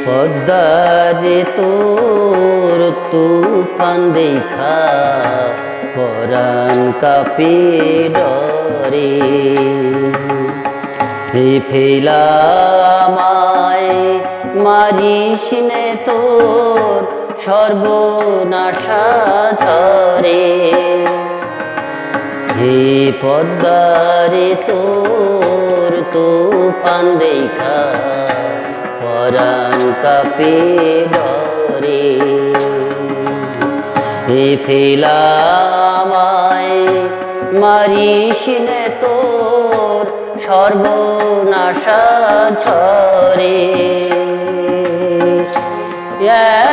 পদ্মারে তোর তুফান দেখা পরাণ কাঁপে ডরে ফেলামায় মারিস নে তোর সর্বনাশা ঝরে হে পদ্মারে তোর তুফান দেখা পরাণ কাঁপে ডরে হে ফেলামায় মারিস নে তোর সর্বনাশা ঝরে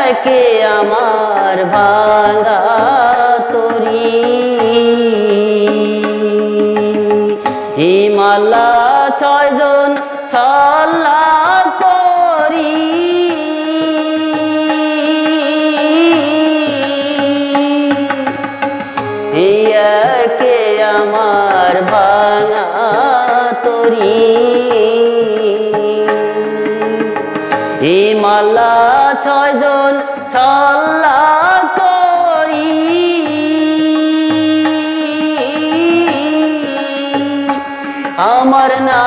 একে আমার ভাঙা তরি হিমালা ছয়জন ছল্লা করি একে আমার ভাঙা তরি হিমালা ছয়জন ছল্লা করি আমার না